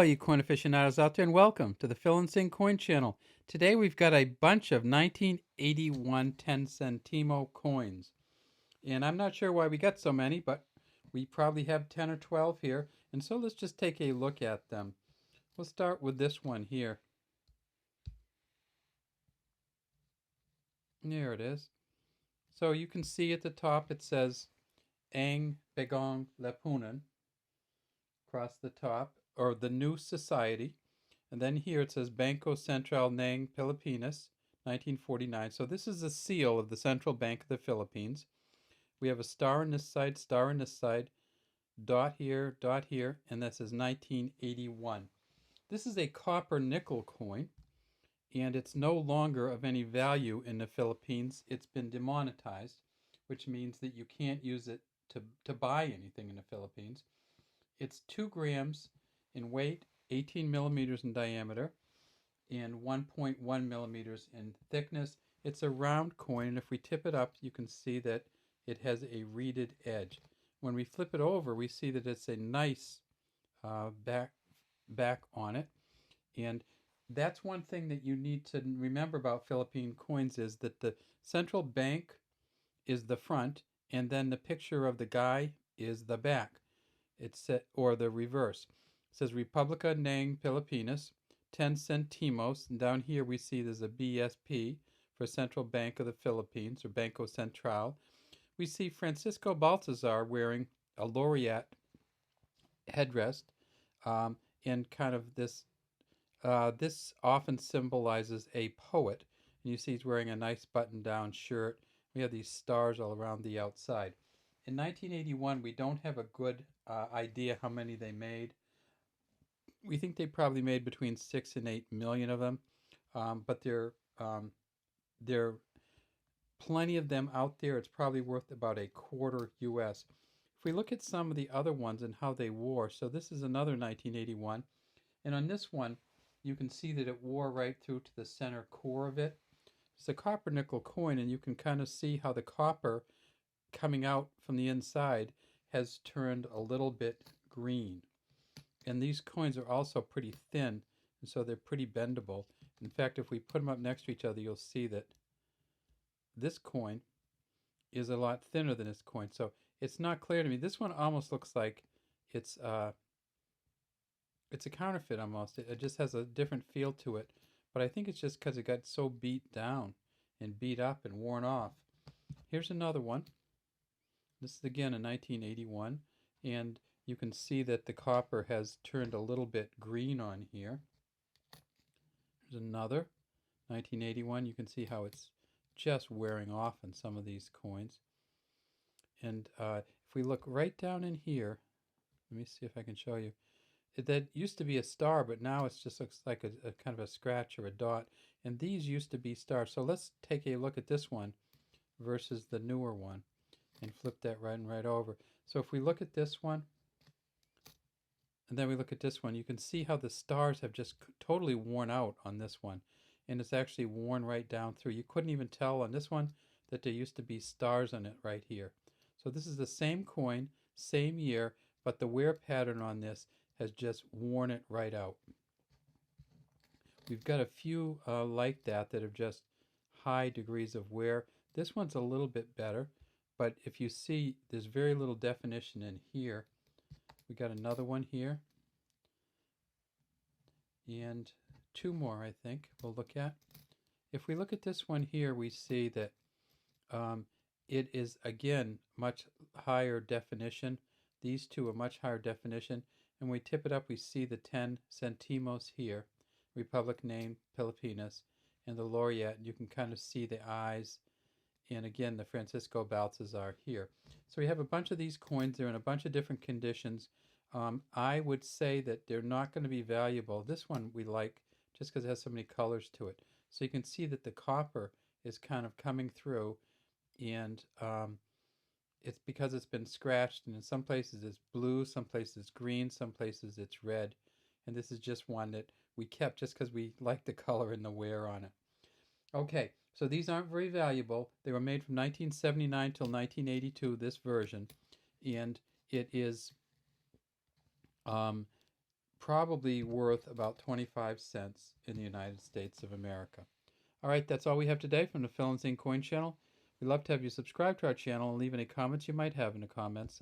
all you coin aficionados out there, and welcome to the Phil and Sing Coin Channel. Today we've got a bunch of 1981 10 centimo coins. And I'm not sure why we got so many, but we probably have 10 or 12 here. And so let's just take a look at them. We'll start with this one here. There it is. So you can see at the top it says Ang Begong Lepunan across the top, or the New Society. And then here it says Banco Central ng Pilipinas, 1949. So this is a seal of the Central Bank of the Philippines. We have a star on this side, star on this side, dot here, and that says 1981. This is a copper nickel coin, and it's no longer of any value in the Philippines. It's been demonetized, which means that you can't use it to buy anything in the Philippines. It's 2 grams in weight, 18 millimeters in diameter, and 1.1 millimeters in thickness. It's a round coin, and if we tip it up, you can see that it has a reeded edge. When we flip it over, we see that it's a nice back on it. And that's one thing that you need to remember about Philippine coins, is that the central bank is the front, and then the picture of the guy is the back. It's or the reverse. It says Republica ng Pilipinas, 10 centimos. And down here we see there's a BSP for Central Bank of the Philippines, or Banco Central. We see Francisco Baltasar wearing a laureate headdress, and kind of this. This often symbolizes a poet. And you see he's wearing a nice button-down shirt. We have these stars all around the outside. In 1981, we don't have a good idea how many they made. We think they probably made between 6 and 8 million of them, but there are plenty of them out there. It's probably worth about a quarter US. If we look at some of the other ones and how they wore, so this is another 1981, and on this one, you can see that it wore right through to the center core of it. It's a copper nickel coin, and you can kind of see how the copper coming out from the inside has turned a little bit green. And these coins are also pretty thin, and so they're pretty bendable. In fact, if we put them up next to each other, you'll see that this coin is a lot thinner than this coin. So it's not clear to me. This one almost looks like it's a counterfeit almost. It just has a different feel to it. But I think it's just because it got so beat down and beat up and worn off. Here's another one. This is again a 1981, and you can see that the copper has turned a little bit green on here. There's another 1981. You can see how it's just wearing off in some of these coins. And if we look right down in here, let me see if I can show you. That used to be a star, but now it just looks like a kind of a scratch or a dot. And these used to be stars. So let's take a look at this one versus the newer one and flip that right over. So if we look at this one, and then we look at this one, you can see how the stars have just totally worn out on this one. And it's actually worn right down through. You couldn't even tell on this one that there used to be stars on it right here. So this is the same coin, same year, but the wear pattern on this has just worn it right out. We've got a few like that have just high degrees of wear. This one's a little bit better, but if you see, there's very little definition in here. We got another one here, and 2 more I think we'll look at. If we look at this one here, we see that it is again much higher definition. These 2 are much higher definition. And we tip it up, we see the 10 centimos here, Republic name Pilipinas, and the laureate. You can kind of see the eyes, and again the Francisco Baltasar here. So we have a bunch of these coins. They're in a bunch of different conditions. I would say that they're not going to be valuable. This one we like just because it has so many colors to it. So you can see that the copper is kind of coming through, and it's because it's been scratched, and in some places it's blue, some places it's green, some places it's red. And this is just one that we kept just because we like the color and the wear on it. Okay, so these aren't very valuable. They were made from 1979 till 1982, this version. And it is probably worth about 25 cents in the United States of America. All right, that's all we have today from the PHILINDSING Coin Channel. We'd love to have you subscribe to our channel and leave any comments you might have in the comments.